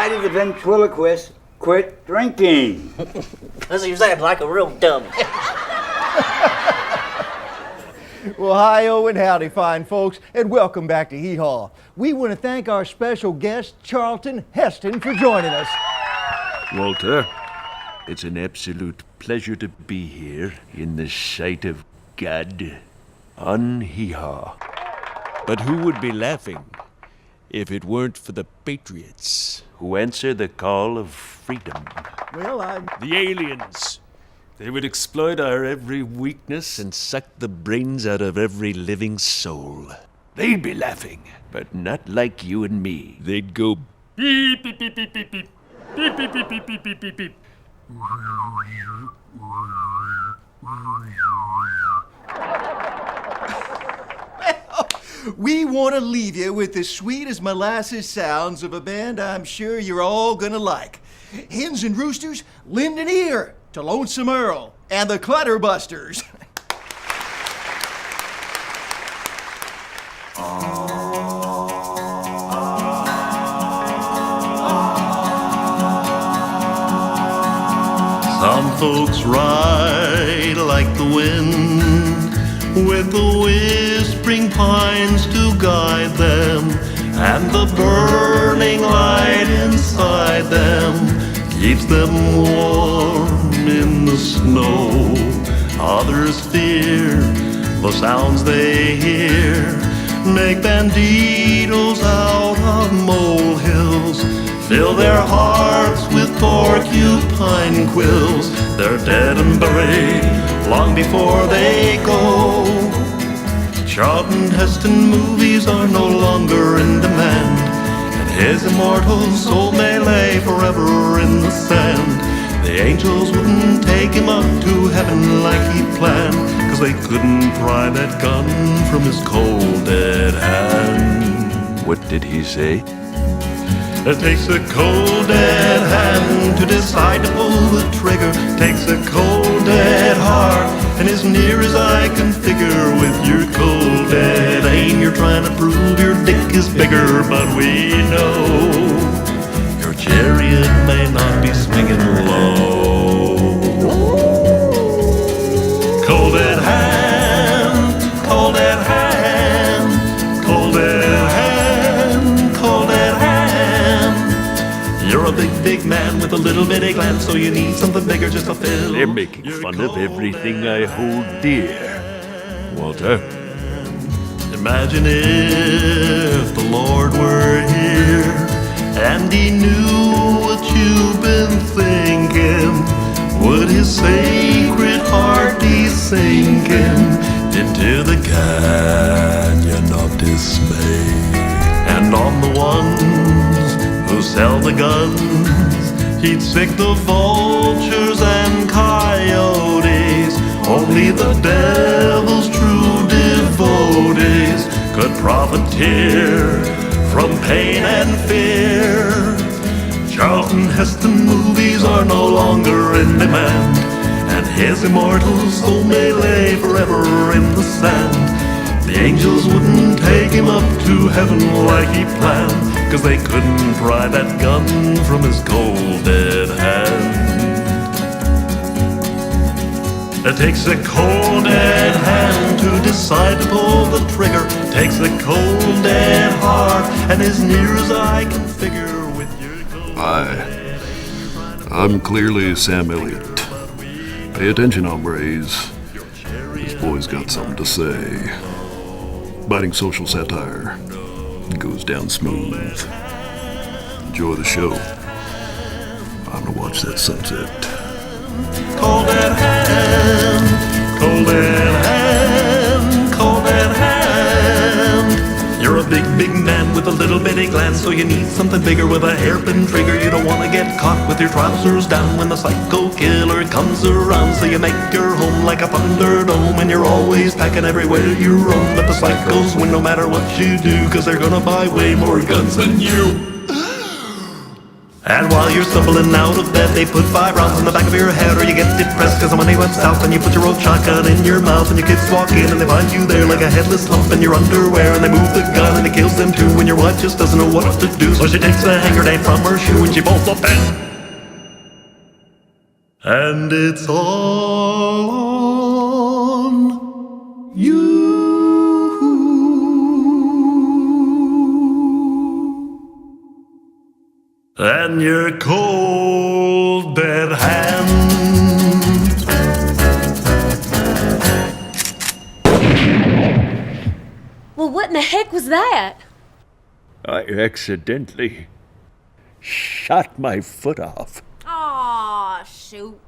Why did the ventriloquist quit drinking? Because he was acting like a real dummy. Well, hi-oh and howdy, fine folks, and welcome back to Hee Haw. We want to thank our special guest, Charlton Heston, for joining us. Walter, it's an absolute pleasure to be here in the sight of God on Hee Haw. But who would be laughing if it weren't for the patriots? Who answer the call of freedom. Well, The aliens. They would exploit our every weakness And suck the brains out of every living soul. they'd be laughing, but not like you and me. They'd go Beep, beep, beep, beep, beep, beep. Beep, beep, beep, beep, beep, beep, beep, beep. we want to leave you with the sweet as molasses sounds of a band I'm sure you're all gonna like. Hens and Roosters, lend an ear to Lonesome Earl and the Clutterbusters. Some folks ride like the wind, with the whispering pines to guide them, and the burning light inside them keeps them warm in the snow. Others fear the sounds they hear, make banditos out of molehills, fill their hearts with porcupine quills. They're dead and buried long before they go. Charlton Heston movies are no longer in demand, and his immortal soul may lay forever in the sand. The angels wouldn't take him up to heaven like he planned, 'cause they couldn't pry that gun from his cold dead hand. What did he say? It takes a cold dead hand to decide to pull the trigger. Takes a cold dead heart, and as near as I can figure, with your cold dead aim, you're trying to prove your dick is bigger. But we know your chariot may not be swinging low. Cold dead hand, cold dead hand, cold dead hand, cold dead hand. You're a big, big man with a little bitty gland, so you need something bigger just to fill. They're making fun of everything I hold dear. Walter? Imagine if the Lord were here and he knew what you've been thinking. Would his sacred heart be sinking into the canyon of dismay? And on the ones who sell the guns, he'd sick the vultures and coyotes. Only the devil's true devotees could profiteer from pain and fear. Charlton Heston movies are no longer in demand, and his immortal soul may lay forever in the sand. The angels wouldn't take him up to heaven like he planned, 'cause they couldn't pry that gun from his cold dead hand. It takes a cold dead hand to decide to pull the trigger. Takes a cold dead heart, and as near as I can figure, with your cold Hi, I'm clearly Sam Elliott. Pay attention, hombres. This boy's got something to say. Biting social satire. Goes down smooth. Enjoy the show. I'm gonna watch that sunset. cold dead hand, cold dead hand, cold dead hand. You're a big, big man with a little bitty gland, so you need something bigger with a hairpin trigger. You don't want to get caught with your trousers down when the psycho killer comes around. So you make your home like a thunderdome, and you're always packing everywhere you roam. But the psychos win no matter what you do, 'cause they're gonna buy way more guns than you. And while you're stumbling out of bed, they put 5 rounds in the back of your head, or you get depressed cause the money went south, and you put your old shotgun in your mouth, and your kids walk in and they find you there like a headless lump in your underwear, and they move the gun and it kills them too, and your wife just doesn't know what to do, so she takes the hand grenade from her shoe and she bolts up and it's all on you. And your cold dead hand. Well, what in the heck was that? I accidentally shot my foot off. Aw, shoot.